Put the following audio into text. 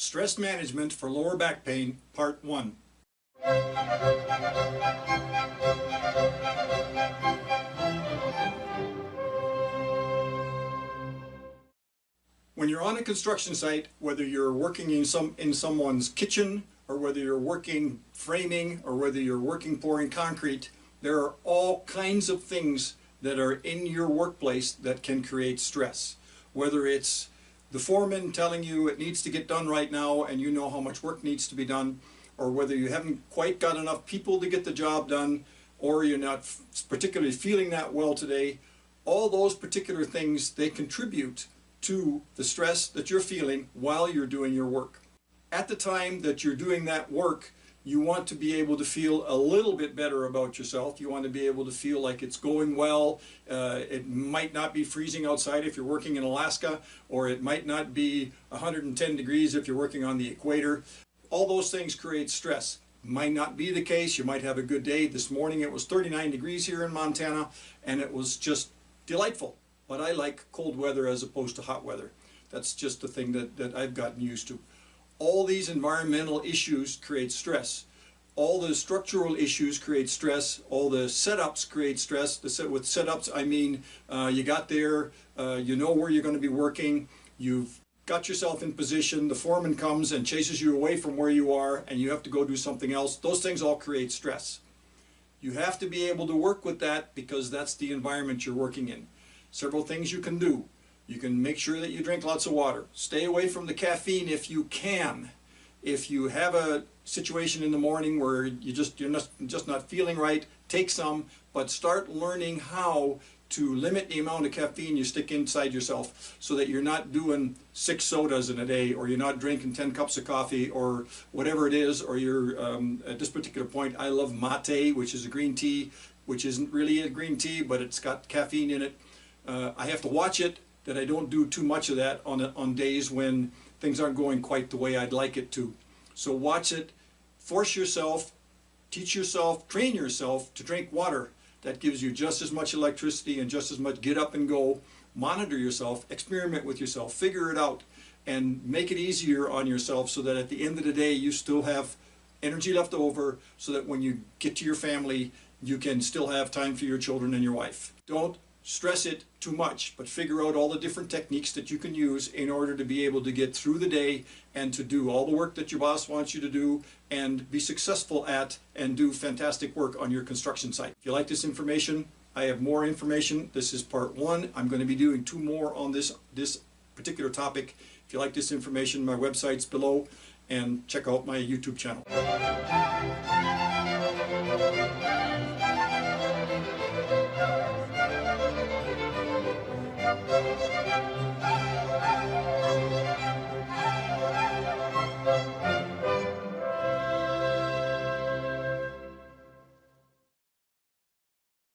Stress Management for Lower Back Pain, Part 1. When you're on a construction site, whether you're working in someone's kitchen, or whether you're working framing, or whether you're working pouring concrete, there are all kinds of things that are in your workplace that can create stress. Whether it's the foreman telling you it needs to get done right now and you know how much work needs to be done, or whether you haven't quite got enough people to get the job done, or you're not particularly feeling that well today, all those particular things, they contribute to the stress that you're feeling while you're doing your work. At the time that you're doing that work, you want to be able to feel a little bit better about yourself. You want to be able to feel like it's going well. It might not be freezing outside if you're working in Alaska, or it might not be 110 degrees if you're working on the equator. All those things create stress. Might not be the case. You might have a good day. This morning it was 39 degrees here in Montana, and it was just delightful. But I like cold weather as opposed to hot weather. That's just the thing that I've gotten used to. All these environmental issues create stress. All the structural issues create stress. All the setups create stress. With setups, I mean you got there, you know where you're going to be working, you've got yourself in position, the foreman comes and chases you away from where you are, and you have to go do something else. Those things all create stress. You have to be able to work with that because that's the environment you're working in. Several things you can do. You can make sure that you drink lots of water. Stay away from the caffeine if you can. If you have a situation in the morning where you're just not feeling right, take some, but start learning how to limit the amount of caffeine you stick inside yourself so that you're not doing 6 sodas in a day, or you're not drinking 10 cups of coffee, or whatever it is, or you're, at this particular point, I love mate, which is a green tea, which isn't really a green tea, but it's got caffeine in it. I have to watch it that I don't do too much of that on days when things aren't going quite the way I'd like it to. So watch it, force yourself, teach yourself, train yourself to drink water. That gives you just as much electricity and just as much get up and go. Monitor yourself, experiment with yourself, figure it out, and make it easier on yourself so that at the end of the day you still have energy left over, so that when you get to your family you can still have time for your children and your wife. Don't stress it too much, but figure out all the different techniques that you can use in order to be able to get through the day and to do all the work that your boss wants you to do and be successful at and do fantastic work on your construction site. If you like this information, I have more information. This is part 1. I'm going to be doing 2 more on this particular topic. If you like this information, my website's below, and check out my YouTube channel.